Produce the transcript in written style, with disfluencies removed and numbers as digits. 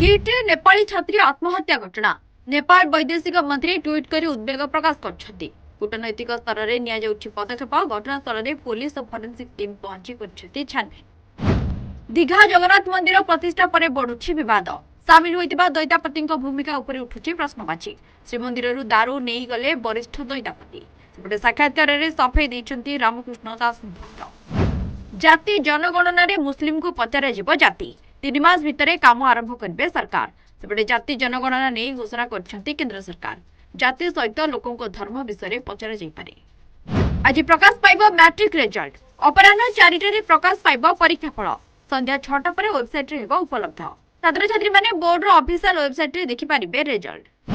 गिरिडीह नेपाली छात्री आत्महत्या घटना नेपाल वैदेशिक मंत्री ट्वीट कर उद्वेग प्रकाश कर कूटनैतिक स्तर में नि पदक्षेप घटनास्थल में पुलिस और फरेन्सिक टीम पहुंची छानबीन। दीघा जगन्नाथ मंदिर प्रतिष्ठा पर बढ़ुछि विवाद सामिल होइतिबा दैतापति भूमिका उपर उठुछि प्रश्नवाची। श्रीमंदिर दारू नहीं गले वरिष्ठ दैतापति सेपटे साक्षात्कार में सफेई देइछन्ति रामकृष्ण दास। जाति जनगणना रे मुस्लिम को पचार जाति 3 मास भितर काम आरंभ करेंगे सरकार सेपटे जाति जनगणना नहीं घोषणा करछन्ति केंद्र सरकार। जाति सहित लोकों धर्म विषय पचार जाइपारे। आज प्रकाश पाइब मैट्रिक रिजल्ट अपराह्न 4 प्रकाश पाइब परीक्षा फल संध्या 6टा पर वेबसाइट रे उपलब्ध। छात्र छात्री माने बोर्ड रो ऑफिशियल वेबसाइट रे देखि पारिबे रिजल्ट।